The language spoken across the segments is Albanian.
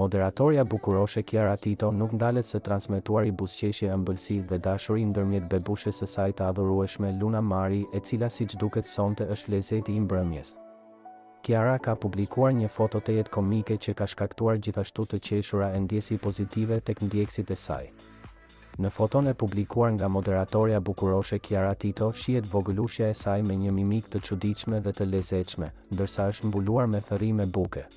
Moderatorja bukuroshe Kiara Tito nuk ndalet se transmetuari buzëqeshje ëmbëlsi dhe dashuri ndërmjet bebushes së saj të adhurueshme Luna Mari, e cila siç duket sonte është lezetëi i mbrëmjes. Kiara ka publikuar një foto të jetë komike që ka shkaktuar gjithashtu të qeshura e ndjesi pozitive tek ndjekësit e saj. Në foton e publikuar nga moderatorja bukuroshe Kiara Tito shihet vogëlushja e saj me një mimik të çuditshme dhe të lezetshme, ndërsa është mbuluar me thërrime buke.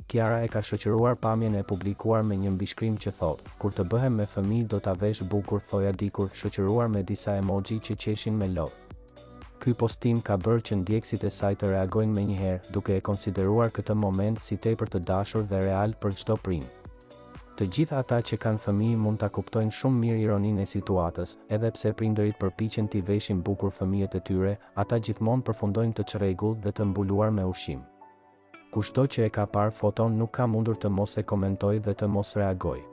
Kiara e ka shoqëruar pamjen e publikuar me një mbishkrim që thotë: "Kur të bëhem me fëmijë do ta vesh bukur", thoja dikur, shoqëruar me disa emoji që qeshin me lodh. Ky postim ka bërë që ndjekësit e saj të reagojnë menjëherë, duke e konsideruar këtë moment si tepër të dashur dhe real për çdo prind. Të gjithë ata që kanë fëmijë mund ta kuptojnë shumë mirë ironinë e situatës, edhe pse prindërit përpiqen t'i veshin bukur fëmijët e tyre, ata gjithmonë përfundojnë të çrregull dhe të mbuluar me ushqim. Kushdo që e ka parë foton nuk ka mundur të mos e komentojë dhe të mos reagojë.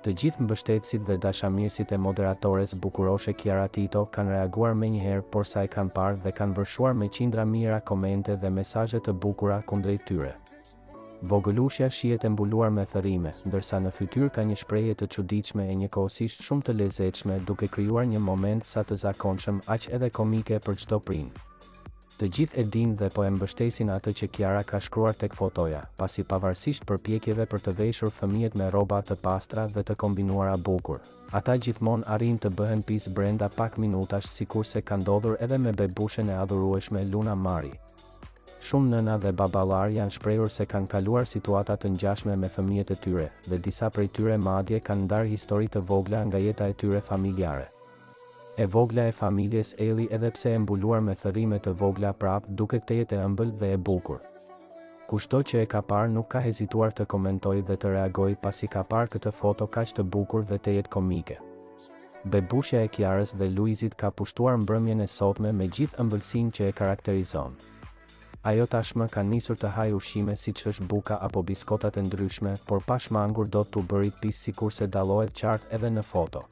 Të gjithë mbështetësit dhe dashamirësit e moderatores bukuroshe Kiara Tito kanë reaguar menjëherë, por sa e kanë parë dhe kanë vërshuar me qindra mijëra komente dhe mesazhe të bukura kundrejt tyre. Vogëlushja shihet e mbuluar me thërrime, ndërsa në fytyrë ka një shprehje të çuditshme e njëkohësisht shumë të lezetshme, duke krijuar një moment sa të zakonshëm, aq edhe komike për çdo prind. Të gjithë e dinë dhe po e mbështesin atë që Kiara ka shkruar tek fotoja, pasi pavarësisht përpjekjeve për të veshur fëmijët me rroba të pastra dhe të kombinuara bukur, ata gjithmonë arrin të bëhen pis brenda pak minutash, sikurse ka ndodhur edhe me bebushen e adhurueshme Luna Mari. Shumë nëna dhe baballar janë shprehur se kanë kaluar situata të ngjashme me fëmijët e tyre, dhe disa prej tyre madje kanë ndarë histori të vogla nga jeta e tyre familjare. E vogla e familjes Elli, edhe pse e mbuluar me thërrime të vogla prap, duket të jetë e ëmbël dhe e bukur. Kushdo që e ka parë nuk ka hezituar të komentojë dhe të reagojë pasi ka parë këtë foto kaq të bukur dhe të jetë komike. Bebushja e Kiarës dhe Luizit ka pushtuar mbrëmjen e sotme me gjithë ëmbëlsinë që e karakterizon. Ajo tashmë ka nisur të hajë ushqime siç është buka apo biskotat e ndryshme, por pa shmangur dot t'u bërit pis, sikurse dallohet qartë edhe në foto.